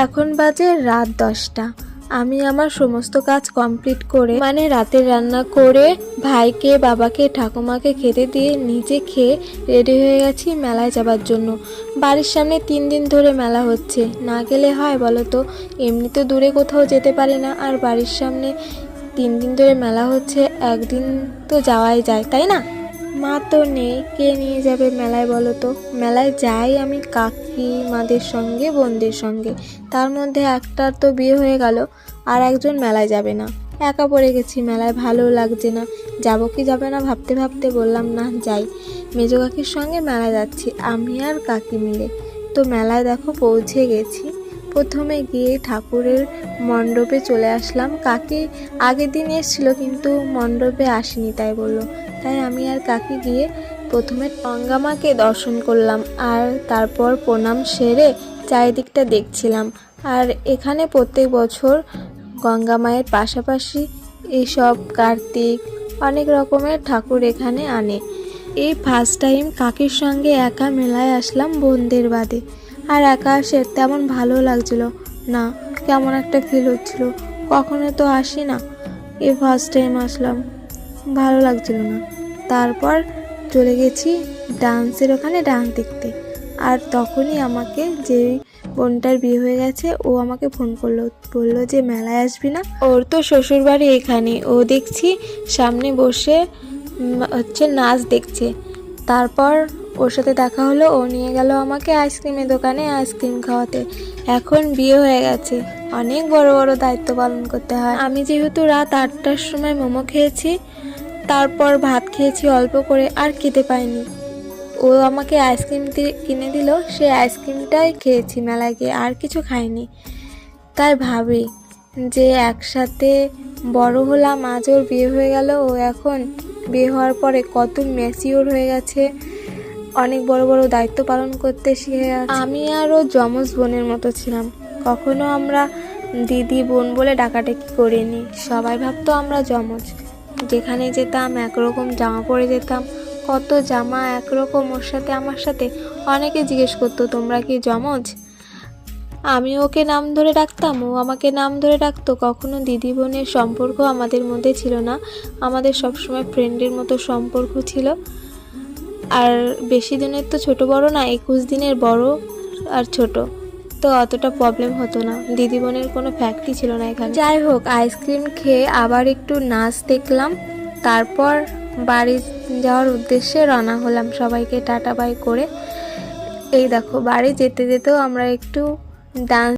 এখন বাজে রাত 10টা। আমি আমার সমস্ত কাজ কমপ্লিট করে মানে রাতের রান্না করে ভাইকে বাবাকে ঠাকুমাকে খেতে দিয়ে নিজে খেয়ে রেডি হয়ে গেছি মেলায় যাবার জন্য। বাড়ির সামনে 3 দিন ধরে মেলা হচ্ছে, না গেলে হয় বলো তো? এমনি তো দূরে কোথাও যেতে পারি না, আর বাড়ির সামনে 3 দিন ধরে মেলা হচ্ছে, একদিন তো যাওয়াই যায়, তাই না? মা তো নেই, কে নিয়ে যাবে মেলায় বলো তো? মেলায় যাই আমি কাকিমাদের সঙ্গে, বোনদের সঙ্গে। তার মধ্যে একটার তো বিয়ে হয়ে গেল, আর একজন মেলায় যাবে না। একা পড়ে গেছি মেলায়, ভালো লাগছে না। যাবো কি যাবে না ভাবতে ভাবতে বললাম না যাই। মেজো কাকির সঙ্গে মেলায় যাচ্ছি আমি আর কাকি মিলে। তো মেলায় দেখো পৌঁছে গেছি। প্রথমে গিয়ে ঠাকুরের মণ্ডপে চলে আসলাম। কাকি আগের দিন এসেছিল কিন্তু মণ্ডপে আসেনি তাই বললো। তাই আমি আর কাকি গিয়ে প্রথমে গঙ্গা মাকে দর্শন করলাম, আর তারপর প্রণাম সেরে চারিদিকটা দেখছিলাম। আর এখানে প্রত্যেক বছর গঙ্গা মায়ের পাশাপাশি এইসব কার্তিক অনেক রকমের ঠাকুর এখানে আনে। এই ফার্স্ট টাইম কাকির সঙ্গে একা মেলায় আসলাম বোনদের বাদে। আর একা আসে তেমন ভালো লাগছিল না, কেমন একটা ফিল হচ্ছিল। কখনো তো আসি না, এই ফার্স্ট টাইম আসলাম, ভালো লাগছিল না। তারপর চলে গেছি ডান্সের ওখানে ডান্স দেখতে। আর তখনই আমাকে যে বোনটার বিয়ে হয়ে গেছে ও আমাকে ফোন করলো, বললো যে মেলায় আসবি না? ওর তো শ্বশুরবাড়ি এখানে, ও দেখছি সামনে বসে হচ্ছে নাচ দেখছে। তারপর ওর সাথে দেখা হলো, ও নিয়ে গেল আমাকে আইসক্রিমের দোকানে আইসক্রিম খাওয়াতে। এখন বিয়ে হয়ে গেছে, অনেক বড় বড় দায়িত্ব পালন করতে হয়। আমি যেহেতু রাত 8টার সময় মোমো খেয়েছি, তারপর ভাত খেয়েছি অল্প করে, আর খেতে পাইনি। ও আমাকে আইসক্রিম কিনে দিল, সেই আইসক্রিমটাই খেয়েছি মেলায় গিয়ে, আর কিছু খাইনি। তাই ভাবি যে একসাথে বড় হলাম, আজ ওর বিয়ে হয়ে গেল, ও এখন বিয়ে হওয়ার পরে কত ম্যাচিওর হয়ে গেছে, অনেক বড় বড় দায়িত্ব পালন করতে শিখে গেছে। আমি আর ও যমজ বোনের মতো ছিলাম, কখনো আমরা দিদি বোন বলে ডাকাডাকি করিনি। সবাই ভাবতো আমরা যমজ। যেখানে যেতাম একরকম জামা পরে যেতাম, কত জামা একরকম ওর সাথে আমার সাথে। অনেকে জিজ্ঞেস করতো তোমরা কি যমজ? আমি ওকে নাম ধরে ডাকতাম, ও আমাকে নাম ধরে ডাকতো। কখনো দিদি বোনের সম্পর্ক আমাদের মধ্যে ছিল না, আমাদের সবসময় ফ্রেন্ডের মতো সম্পর্ক ছিল। আর বেশি দিনের তো ছোট বড় না, 21 দিনের বড় আর ছোট, তো অতটা প্রবলেম হতো না। দিদি বোনের কোনো ফ্যাক্টই ছিল না এখানে। যাই হোক, আইসক্রিম খেয়ে আবার একটু নাচ দেখলাম, তারপর বাড়ি যাওয়ার উদ্দেশ্যে রওনা হলাম সবাইকে টাটা বাই করে। এই দেখো বাড়ি যেতে যেতেও আমরা একটু ডান্স